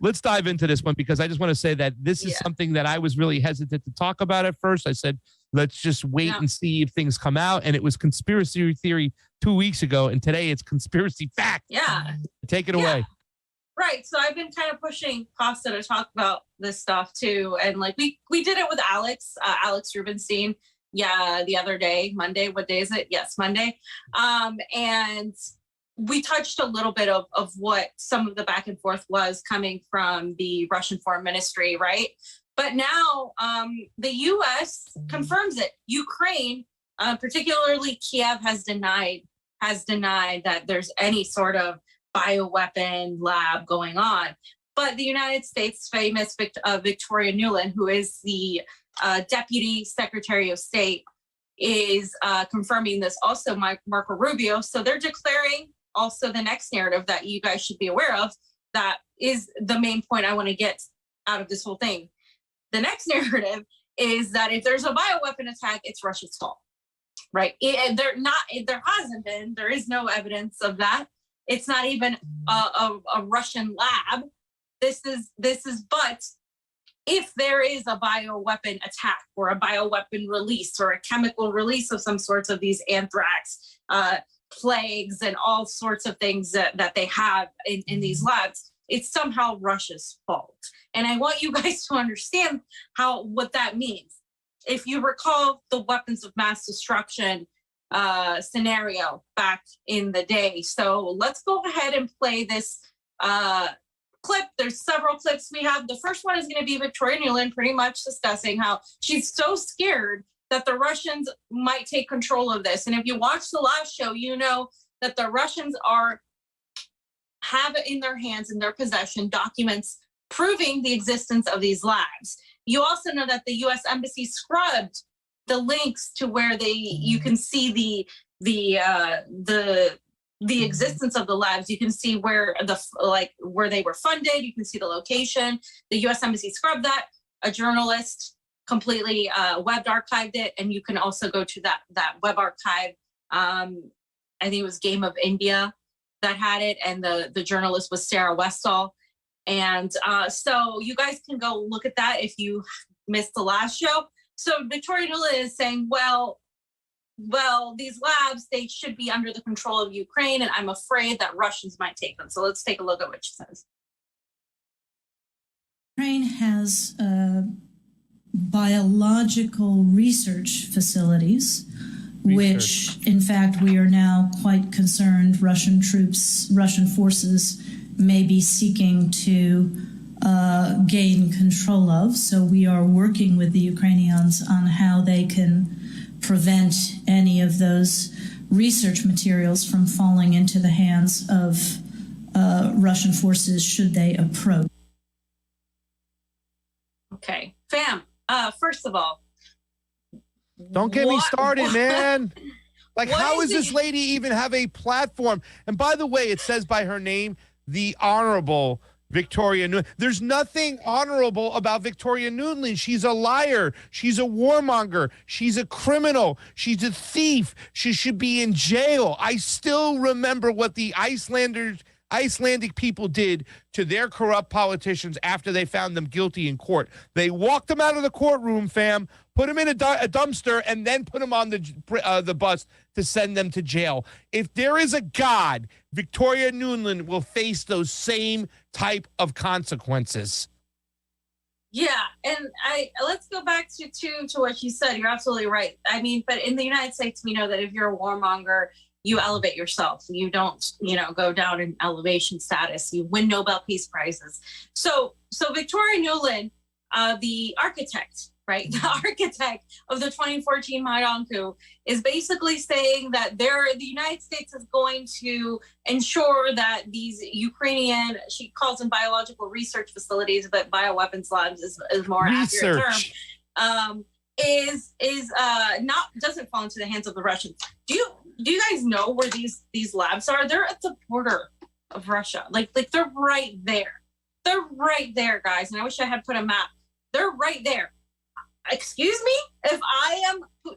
let's dive into this one, because I just want to say that this is something that I was really hesitant to talk about at first. I said, let's just wait and see if things come out. And it was conspiracy theory 2 weeks ago. And today it's conspiracy fact. Yeah. Take it away. Right. So I've been kind of pushing Pasta to talk about this stuff too. And like we did it with Alex Rubinstein. Yeah. The other day, Monday. What day is it? Yes, Monday. And we touched a little bit of what some of the back and forth was coming from the Russian Foreign Ministry, right? But now the U.S. confirms it. Ukraine, particularly Kiev, has denied that there's any sort of bioweapon lab going on. But the United States' famous Victoria Nuland, who is the Deputy Secretary of State, is confirming this. Also, Marco Rubio. So they're declaring also the next narrative that you guys should be aware of. That is the main point I want to get out of this whole thing. The next narrative is that if there's a bioweapon attack, it's Russia's fault, right? There hasn't been. There is no evidence of that. It's not even a Russian lab. This is. But if there is a bioweapon attack or a bioweapon release or a chemical release of some sorts of these anthrax, plagues, and all sorts of things that they have in these labs, it's somehow Russia's fault. And I want you guys to understand what that means. If you recall the weapons of mass destruction scenario back in the day. So let's go ahead and play this clip. There's several clips we have. The first one is going to be Victoria Nuland pretty much discussing how she's so scared that the Russians might take control of this. And if you watch the last show, you know that the Russians have in their hands, in their possession, documents proving the existence of these labs. You also know that the U.S. Embassy scrubbed the links to where you can see the existence of the labs. You can see where they were funded. You can see the location. The U.S. Embassy scrubbed that. A journalist completely web archived it, and you can also go to that web archive. I think it was Game of India that had it, and the journalist was Sarah Westall. And so you guys can go look at that if you missed the last show. So Victoria Nuland is saying, well, these labs, they should be under the control of Ukraine, and I'm afraid that Russians might take them. So let's take a look at what she says. Ukraine has biological research facilities, which, in fact, we are now quite concerned Russian forces may be seeking to gain control of. So we are working with the Ukrainians on how they can prevent any of those research materials from falling into the hands of Russian forces should they approach. Okay, fam, first of all, don't get me started, man. Like, how does this lady even have a platform? And by the way, it says by her name, the Honorable Victoria Nuland. There's nothing honorable about Victoria Nuland. She's a liar. She's a warmonger. She's a criminal. She's a thief. She should be in jail. I still remember what the Icelandic people did to their corrupt politicians after they found them guilty in court. They walked them out of the courtroom, fam, put them in a dumpster, and then put them on the bus to send them to jail. If there is a God, Victoria Nuland will face those same type of consequences. Yeah, and let's go back to what you said. You're absolutely right. I mean, but in the United States, we know that if you're a warmonger, you elevate yourself. You don't, go down in elevation status. You win Nobel Peace Prizes. So Victoria Nuland, the architect, right? The architect of the 2014 Maidan coup is basically saying that the United States is going to ensure that these Ukrainian, she calls them biological research facilities, but bioweapons labs is more accurate term, doesn't fall into the hands of the Russians. Do you guys know where these labs are? They're at the border of Russia. Like they're right there. They're right there, guys. And I wish I had put a map. They're right there. Excuse me?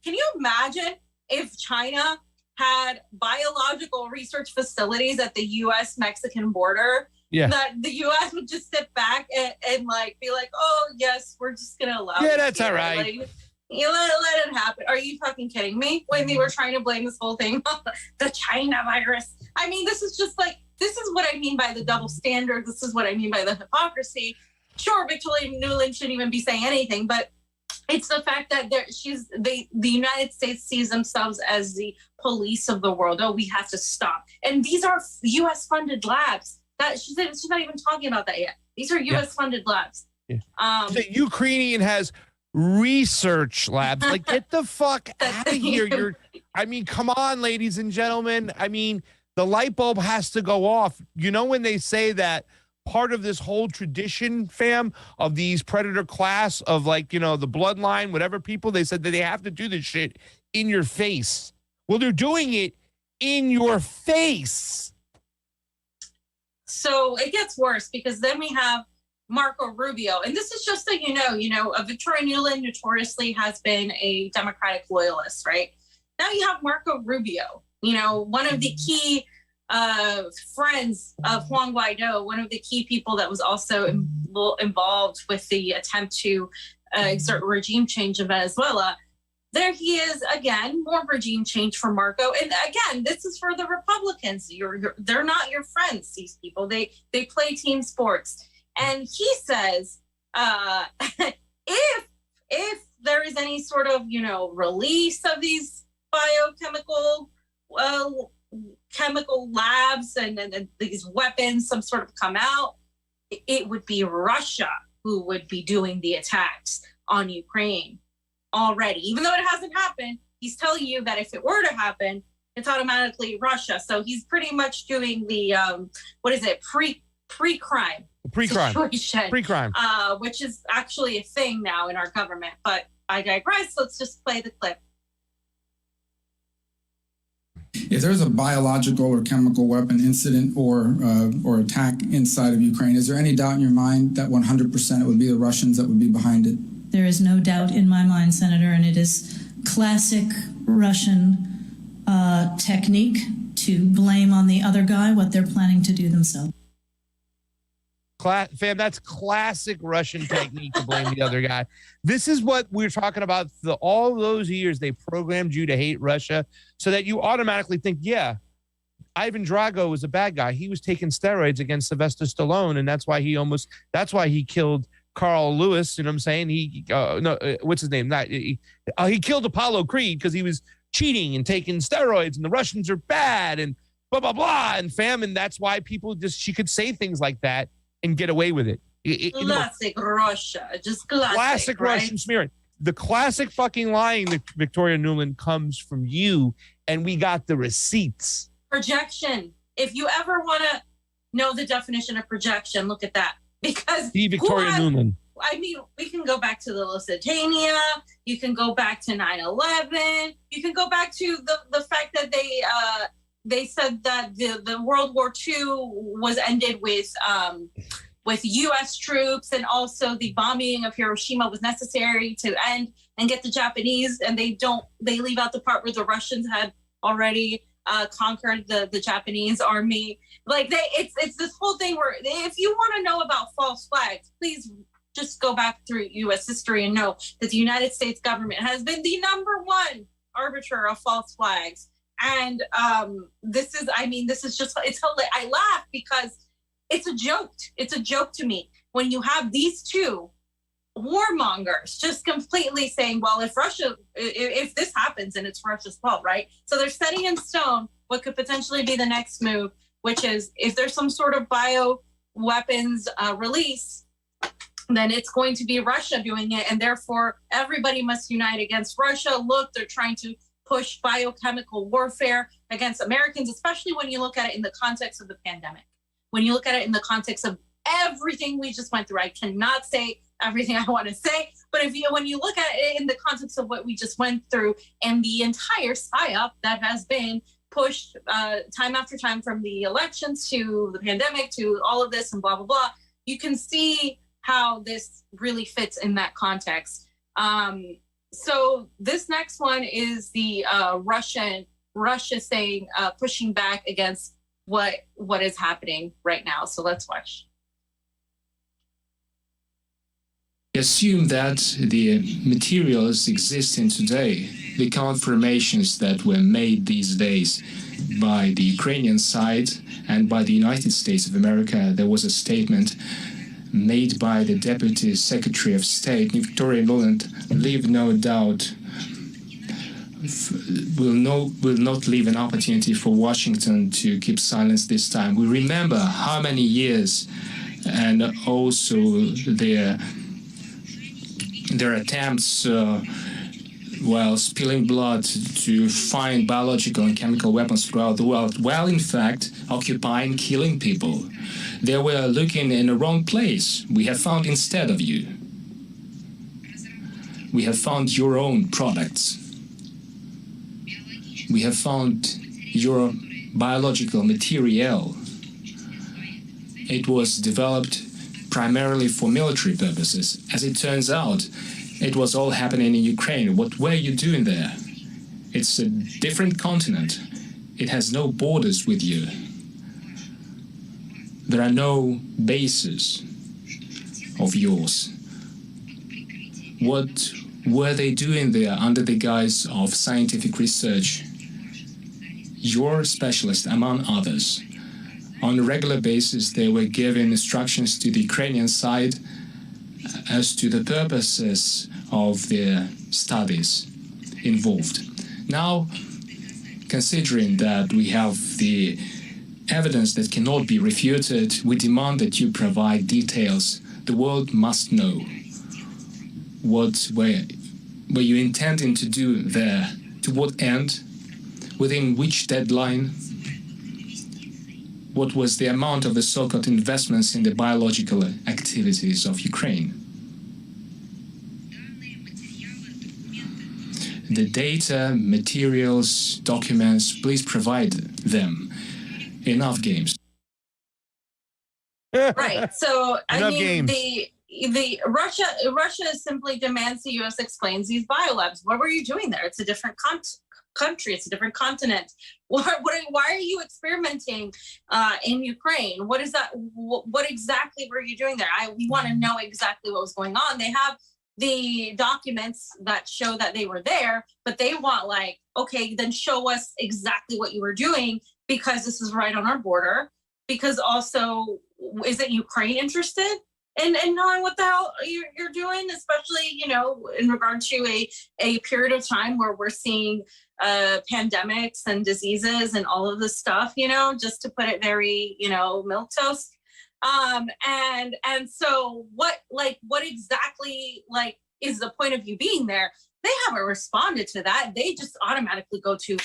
Can you imagine if China had biological research facilities at the U.S.-Mexican border that the U.S. would just sit back and like be like, oh yes, we're just gonna allow. Yeah, that's all right. Like, you let it happen. Are you fucking kidding me? When they were trying to blame this whole thing on the China virus. I mean, this is just like, this is what I mean by the double standard. This is what I mean by the hypocrisy. Sure, Victoria Nuland shouldn't even be saying anything, but it's the fact that the United States sees themselves as the police of the world. Oh, we have to stop. And these are U.S. funded labs. That she's not even talking about that yet. These are U.S. funded labs. Yeah. The Ukrainian has research labs. Like, get the fuck out of here. I mean, come on, ladies and gentlemen. I mean, the light bulb has to go off. You know, when they say that part of this whole tradition, fam, of these predator class of, like, you know, the bloodline, whatever people, they said that they have to do this shit in your face. Well, they're doing it in your face. So it gets worse because then we have Marco Rubio. And this is just so you know, Victoria Nuland notoriously has been a Democratic loyalist, right? Now you have Marco Rubio, you know, one of the key friends of Juan Guaido, one of the key people that was also involved with the attempt to exert regime change in Venezuela. There he is again, more regime change for Marco. And again, this is for the Republicans. They're not your friends, these people. They play team sports. And he says, if there is any sort of, you know, release of these biochemical chemical labs and these weapons, some sort of come out, it would be Russia who would be doing the attacks on Ukraine already. Even though it hasn't happened, he's telling you that if it were to happen, it's automatically Russia. So he's pretty much doing the, pre-crime. Pre-crime, which is actually a thing now in our government. But I digress. Let's just play the clip. If there's a biological or chemical weapon incident or attack inside of Ukraine, is there any doubt in your mind that 100% it would be the Russians that would be behind it? There is no doubt in my mind, Senator, and it is classic Russian technique to blame on the other guy what they're planning to do themselves. Fam, that's classic Russian technique to blame the other guy. This is what we're talking about. All those years they programmed you to hate Russia so that you automatically think, yeah, Ivan Drago was a bad guy. He was taking steroids against Sylvester Stallone, and that's why he killed Carl Lewis. You know what I'm saying? What's his name? He killed Apollo Creed because he was cheating and taking steroids, and the Russians are bad, and blah, blah, blah. And fam, and that's why she could say things like that and get away with it. Classic Russia, just classic right? Russian smearing. The classic fucking lying that Victoria Nuland comes from you, and we got the receipts. Projection. If you ever want to know the definition of projection, look at that. Because Victoria Nuland. I mean, we can go back to the Lusitania. You can go back to 9/11. You can go back to the fact that they said that the World War II was ended with U.S. troops, and also the bombing of Hiroshima was necessary to end and get the Japanese. And they leave out the part where the Russians had already conquered the Japanese army. Like it's this whole thing where if you want to know about false flags, please just go back through U.S. history and know that the United States government has been the #1 arbiter of false flags. And this is just, it's hilarious. I laugh because it's a joke. It's a joke to me when you have these two warmongers just completely saying, well, if this happens and it's Russia's fault, right? So they're setting in stone what could potentially be the next move, which is if there's some sort of bioweapons release, then it's going to be Russia doing it. And therefore, everybody must unite against Russia. Look, they're trying to push biochemical warfare against Americans, especially when you look at it in the context of the pandemic. When you look at it in the context of everything we just went through, I cannot say everything I want to say, but when you look at it in the context of what we just went through and the entire psyop that has been pushed time after time from the elections to the pandemic to all of this and blah, blah, blah, you can see how this really fits in that context. So this next one is the Russia saying, pushing back against what is happening right now. So let's watch. Assume that the materials existing today, the confirmations that were made these days by the Ukrainian side and by the United States of America. There was a statement made by the Deputy Secretary of State, Victoria Nuland, leave no doubt, will not leave an opportunity for Washington to keep silence this time. We remember how many years and also their attempts while spilling blood to find biological and chemical weapons throughout the world, while in fact occupying, killing people. They were looking in the wrong place. We have found instead of you. We have found your own products. We have found your biological material. It was developed primarily for military purposes. As it turns out, it was all happening in Ukraine. What were you doing there? It's a different continent. It has no borders with you. There are no bases of yours. What were they doing there under the guise of scientific research? Your specialist, among others. On a regular basis, they were giving instructions to the Ukrainian side as to the purposes of their studies involved. Now, considering that we have the evidence that cannot be refuted, we demand that you provide details. The world must know what were you intending to do there, to what end, within which deadline, what was the amount of the so-called investments in the biological activities of Ukraine. The data, materials, documents, please provide them. Enough games. Right. So Enough I mean, games. the Russia simply demands the U.S. explains these biolabs. What were you doing there? It's a different country. It's a different continent. Why are you experimenting in Ukraine? What is that? What exactly were you doing there? We want to know exactly what was going on. They have the documents that show that they were there, but they want like, okay, then show us exactly what you were doing, because this is right on our border. Because also, isn't Ukraine interested in knowing what the hell you're doing, especially, you know, in regard to a period of time where we're seeing pandemics and diseases and all of this stuff, you know, just to put it very, you know, milquetoast. And so what exactly like is the point of you being there? They haven't responded to that. They just automatically go to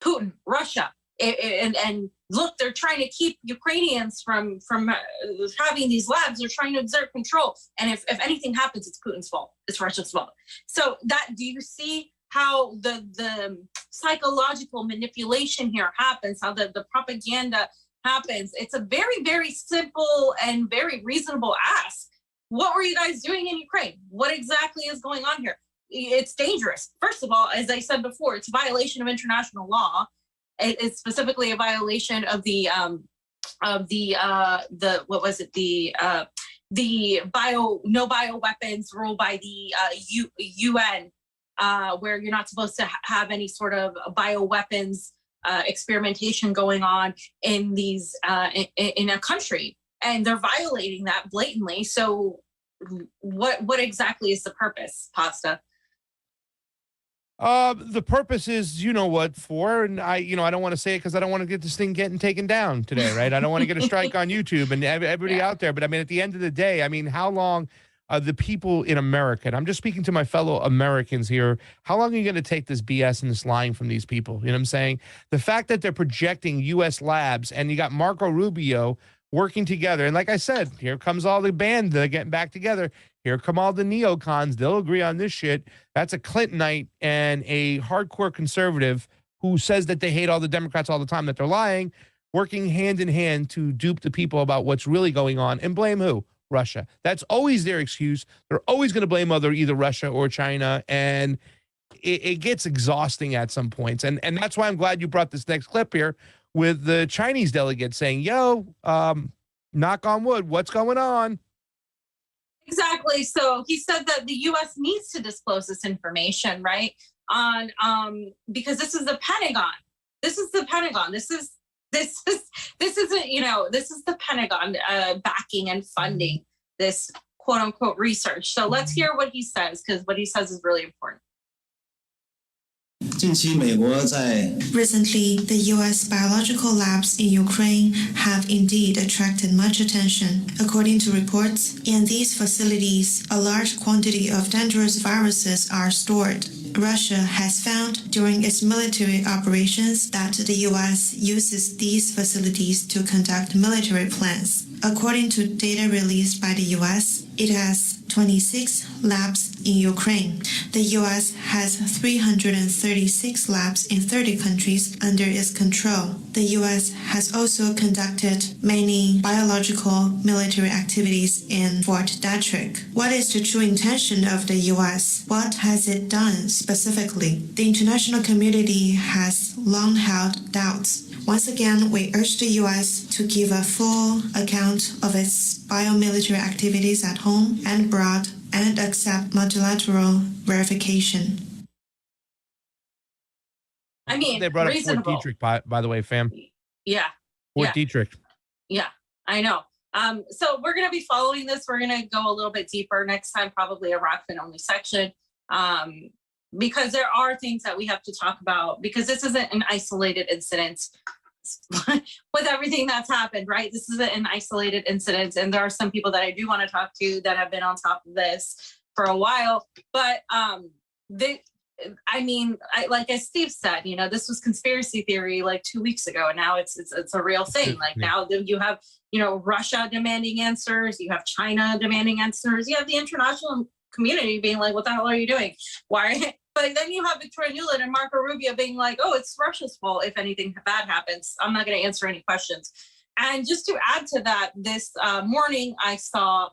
Putin, Russia, and look, they're trying to keep Ukrainians from having these labs. They're trying to exert control. And if anything happens, it's Putin's fault. It's Russia's fault. So do you see how the psychological manipulation here happens, how the propaganda happens? It's a very, very simple and very reasonable ask. What were you guys doing in Ukraine? What exactly is going on here? It's dangerous. First of all, as I said before, it's a violation of international law. It's specifically a violation of the what was it, the no bioweapons rule by the UN, where you're not supposed to have any sort of bioweapons experimentation going on in these in a country, and they're violating that blatantly. So what exactly is the purpose, Pasta? The purpose is, you know what for, and I don't want to say it because I don't want to get this thing getting taken down today, right? I don't want to get a strike on YouTube and everybody out there. But I mean, at the end of the day, I mean, how long the people in America, and I'm just speaking to my fellow Americans here, how long are you going to take this BS and this lying from these people? You know what I'm saying? The fact that they're projecting U.S. labs, and you got Marco Rubio working together. And like I said, here comes all the band. They're getting back together. Here come all the neocons. They'll agree on this shit. That's a Clintonite and a hardcore conservative who says that they hate all the Democrats all the time, that they're lying, working hand in hand to dupe the people about what's really going on and blame who? Russia. That's always their excuse. They're always going to blame either Russia or China. And it gets exhausting at some points. And that's why I'm glad you brought this next clip here, with the Chinese delegate saying, yo, knock on wood, what's going on? Exactly. So he said that the U.S. needs to disclose this information, right? On because this is the Pentagon. This is the Pentagon. This isn't, this is the Pentagon backing and funding this quote unquote research. So let's hear what he says, because what he says is really important. Recently, the U.S. biological labs in Ukraine have indeed attracted much attention. According to reports, in these facilities, a large quantity of dangerous viruses are stored. Russia has found during its military operations that the U.S. uses these facilities to conduct military plans. According to data released by the U.S., it has 26 labs in Ukraine. The U.S. has 336 labs in 30 countries under its control. The U.S. has also conducted many biological military activities in Fort Detrick. What is the true intention of the U.S.? What has it done specifically? The international community has long held doubts. Once again, we urge the U.S. to give a full account of its biomilitary activities at home and abroad and accept multilateral verification. I mean, they brought up reasonable. Fort Detrick, by the way, fam. Yeah. Fort Detrick. Yeah, I know. So we're going to be following this. We're going to go a little bit deeper next time, probably a Rokfin only section. Because there are things that we have to talk about, because this isn't an isolated incident with everything that's happened, right? This isn't an isolated incident. And there are some people that I do want to talk to that have been on top of this for a while. But like as Steve said, this was conspiracy theory like 2 weeks ago. And now it's a real thing. Like now you have, Russia demanding answers. You have China demanding answers. You have the international community being like, what the hell are you doing? Why? But then you have Victoria Nuland and Marco Rubio being like, oh, it's Russia's fault if anything bad happens. I'm not going to answer any questions. And just to add to that, this morning I saw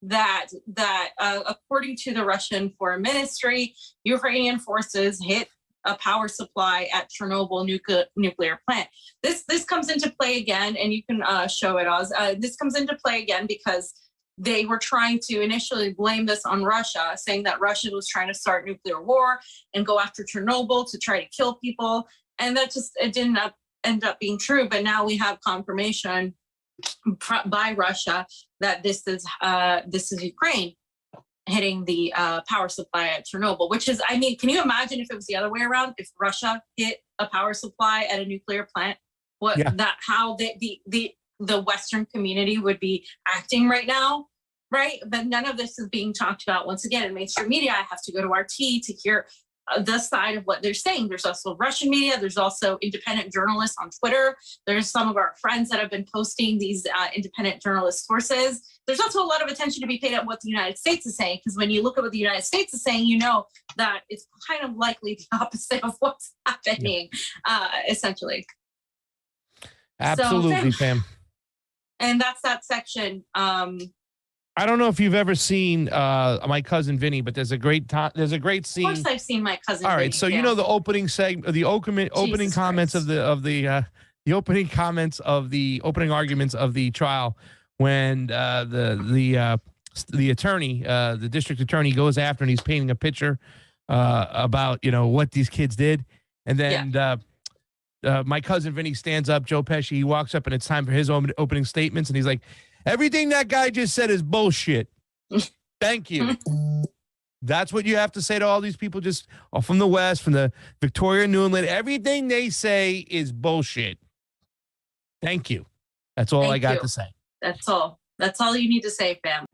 that according to the Russian Foreign Ministry, Ukrainian forces hit a power supply at Chernobyl nuclear plant. This comes into play again, and you can show it, Oz. This comes into play again because they were trying to initially blame this on Russia, saying that Russia was trying to start nuclear war and go after Chernobyl to try to kill people. And that it didn't end up being true. But now we have confirmation by Russia that this is Ukraine hitting the power supply at Chernobyl, which is, can you imagine if it was the other way around? If Russia hit a power supply at a nuclear plant, how the Western community would be acting right now, right? But none of this is being talked about. Once again, in mainstream media, I have to go to RT to hear the side of what they're saying. There's also Russian media. There's also independent journalists on Twitter. There's some of our friends that have been posting these independent journalist sources. There's also a lot of attention to be paid at what the United States is saying, because when you look at what the United States is saying, you know that it's kind of likely the opposite of what's happening, essentially. Absolutely, so, Pam. And that's that section. I don't know if you've ever seen My Cousin Vinny, but there's a great scene. Of course, I've seen My Cousin. All right, Vinny, so you know the opening segment, the opening comments of the opening comments of the opening arguments of the trial, when the attorney, the district attorney, goes after and he's painting a picture about what these kids did, and then. My Cousin Vinny stands up, Joe Pesci, he walks up and it's time for his opening statements. And he's like, everything that guy just said is bullshit. Thank you. That's what you have to say to all these people just from the West, from the Victoria Nuland. Everything they say is bullshit. Thank you. That's all I got to say. That's all. That's all you need to say, fam.